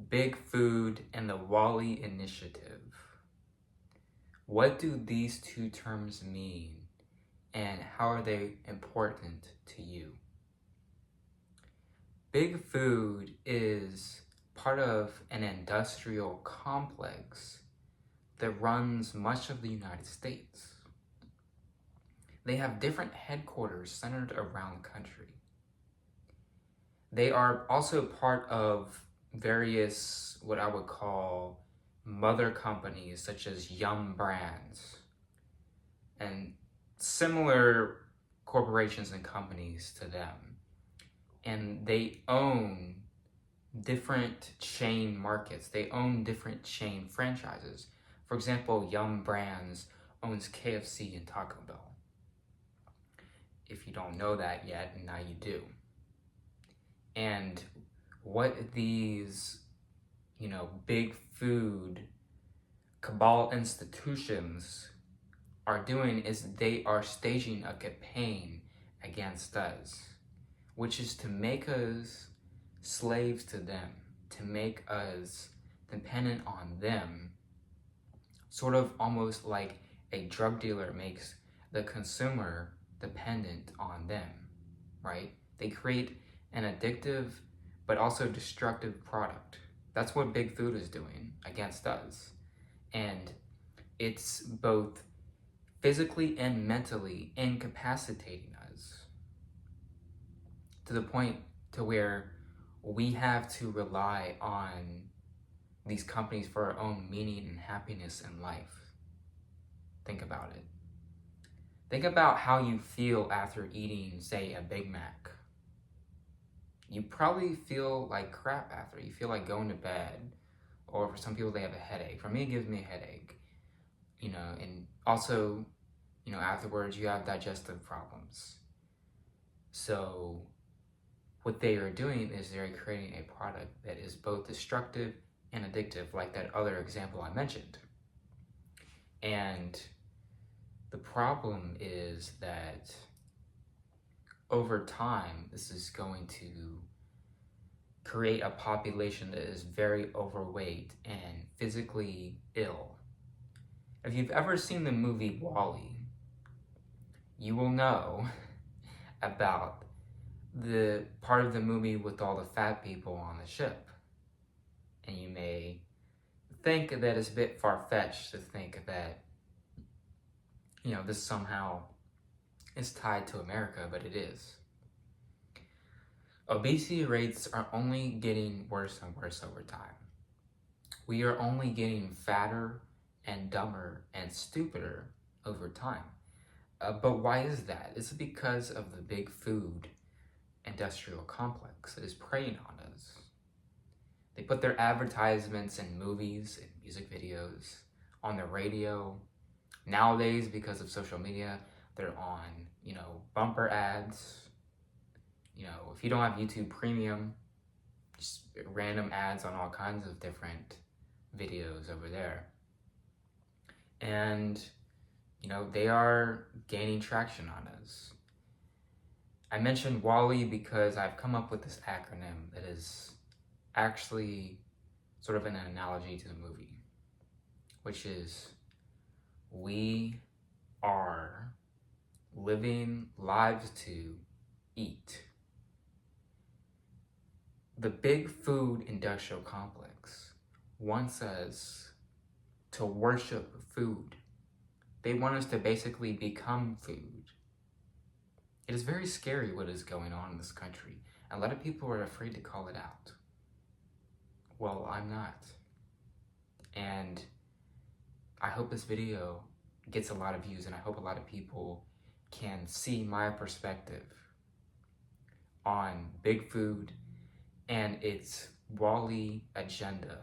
Big Food and the WALL-E Initiative. What do these two terms mean, and how are they important to you? Big Food is part of an industrial complex that runs much of the United States. They have different headquarters centered around the country. They are also part of various, what I would call, mother companies such as Yum Brands and similar corporations and companies to them. And they own different chain markets. They own different chain franchises. For example, Yum Brands owns KFC and Taco Bell. If you don't know that yet, now you do. And what these, big food cabal institutions are doing is they are staging a campaign against us, which is to make us slaves to them, to make us dependent on them, sort of almost like a drug dealer makes the consumer dependent on them, right? They create an addictive but also destructive product. That's what Big Food is doing against us. And it's both physically and mentally incapacitating us to the point to where we have to rely on these companies for our own meaning and happiness in life. Think about it. Think about how you feel after eating, say, a Big Mac. You probably feel like crap after. You feel like going to bed. Or for some people, they have a headache. For me, it gives me a headache. And also, afterwards, you have digestive problems. So what they are doing is they're creating a product that is both destructive and addictive, like that other example I mentioned. And the problem is that over time, this is going to create a population that is very overweight and physically ill. If you've ever seen the movie WALL-E, you will know about the part of the movie with all the fat people on the ship. And you may think that it's a bit far-fetched to think that, this somehow is tied to America, but it is. Obesity rates are only getting worse and worse over time. We are only getting fatter and dumber and stupider over time. But why is that? It's because of the Big Food industrial complex that is preying on us. They put their advertisements in movies and music videos, on the radio. Nowadays, because of social media, they're on, bumper ads. If you don't have YouTube Premium, just random ads on all kinds of different videos over there. And, they are gaining traction on us. I mentioned WALL-E because I've come up with this acronym that is actually sort of an analogy to the movie, which is we are living lives to eat. The Big Food industrial complex wants us to worship food. They want us to basically become food. It is very scary what is going on in this country. A lot of people are afraid to call it out. Well, I'm not. And I hope this video gets a lot of views, and I hope a lot of people can see my perspective on Big Food and its WALL-E agenda.